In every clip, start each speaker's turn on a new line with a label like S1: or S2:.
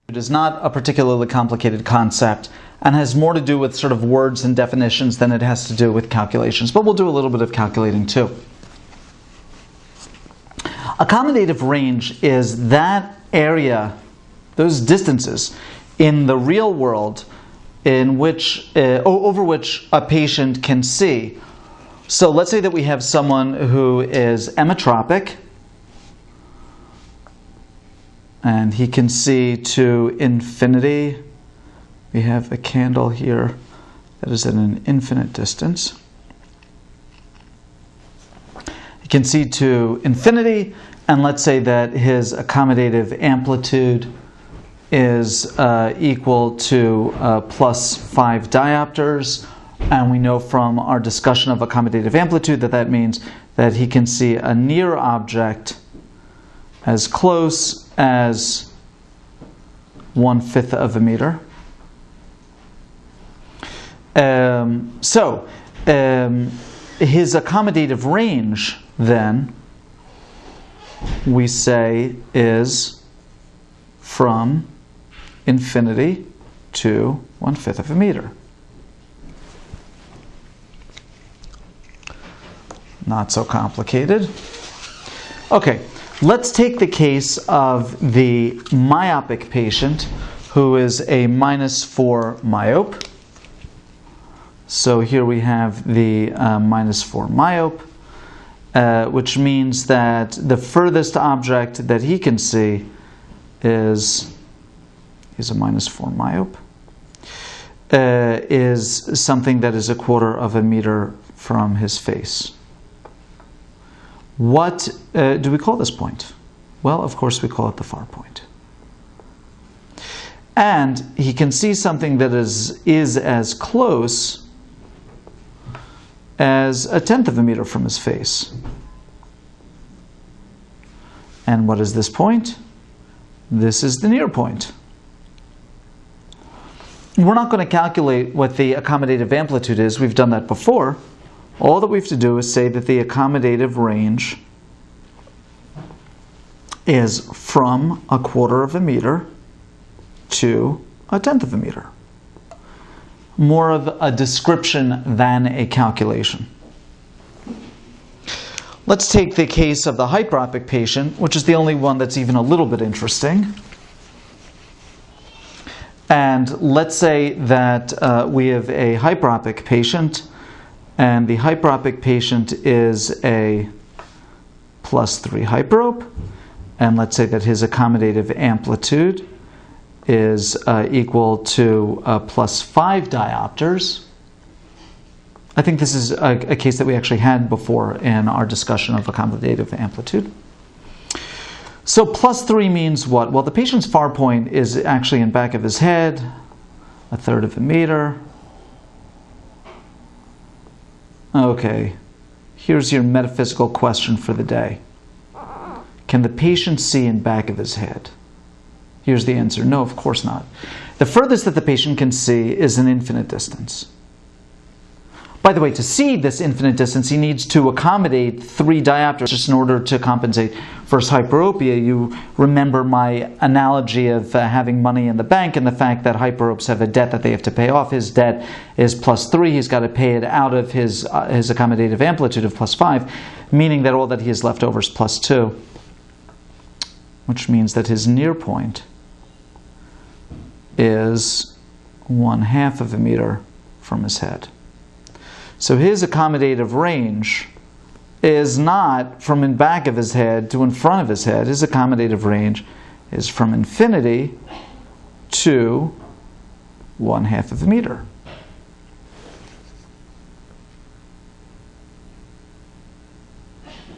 S1: It is not a particularly complicated concept and has more to do with sort of words and definitions than it has to do with calculations, but we'll do a little bit of calculating too. Accommodative range is that area, those distances in the real world in which, over which a patient can see. So let's say that we have someone who is emmetropic, and he can see to infinity. We have a candle here that is at an infinite distance. He can see to infinity, and let's say that his accommodative amplitude is equal to plus 5 diopters. And we know from our discussion of accommodative amplitude that that means that he can see a near object as close as 1/5 of a meter. His accommodative range, then, we say is from infinity to 1/5 of a meter. Not so complicated. Okay, let's take the case of the myopic patient who is a -4 myope. So here we have the -4 myope, which means that the furthest object that he can see is a -4 myope, is something that is 1/4 of a meter from his face. What do we call this point? Well, of course we call it the far point. And he can see something that is as close as 1/10 of a meter from his face. And what is this point? This is the near point. We're not going to calculate what the accommodative amplitude is. We've done that before. All that we have to do is say that the accommodative range is from 1/4 of a meter to 1/10 of a meter. More of a description than a calculation. Let's take the case of the hyperopic patient, which is the only one that's even a little bit interesting. And let's say that we have a hyperopic patient, and the hyperopic patient is a +3 hyperope, and let's say that his accommodative amplitude is equal to +5 diopters. I think this is a case that we actually had before in our discussion of accommodative amplitude. So +3 means what? Well, the patient's far point is actually in back of his head, 1/3 of a meter. Okay, here's your metaphysical question for the day. Can the patient see in back of his head? Here's the answer. No, of course not. The furthest that the patient can see is an infinite distance. By the way, to see this infinite distance, he needs to accommodate 3 diopters just in order to compensate for his hyperopia. You remember my analogy of having money in the bank and the fact that hyperopes have a debt that they have to pay off. His debt is +3. He's got to pay it out of his accommodative amplitude of +5, meaning that all that he has left over is +2, which means that his near point is 1/2 of a meter from his head. So his accommodative range is not from in back of his head to in front of his head. His accommodative range is from infinity to 1/2 of a meter.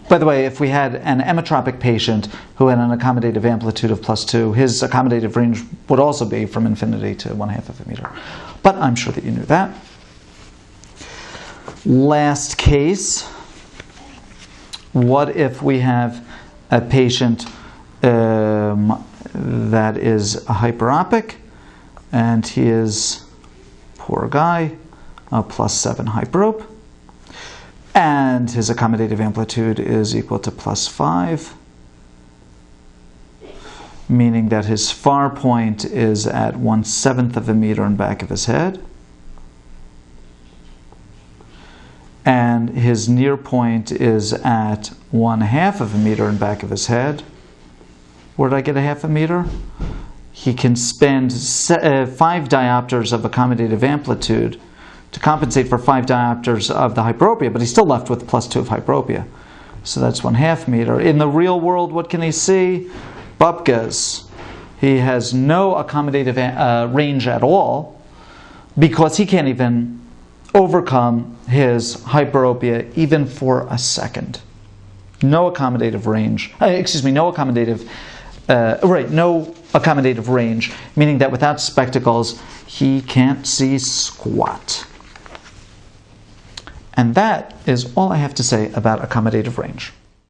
S1: By the way, if we had an emmetropic patient who had an accommodative amplitude of +2, his accommodative range would also be from infinity to 1/2 of a meter. But I'm sure that you knew that. Last case, what if we have a patient that is a hyperopic, and he is, poor guy, a +7 hyperope, and his accommodative amplitude is equal to +5. meaning that his far point is at 1/7 of a meter in back of his head, and his near point is at 1/2 of a meter in back of his head. Where did I get a 1/2 a meter? He can spend 5 diopters of accommodative amplitude to compensate for 5 diopters of the hyperopia, but he's still left with +2 of hyperopia. So that's 1/2 meter. In the real world, what can he see? Bupkas. He has no accommodative range at all because he can't even overcome his hyperopia even for a second. No accommodative range. No accommodative range, meaning that without spectacles, he can't see squat. And that is all I have to say about accommodative range.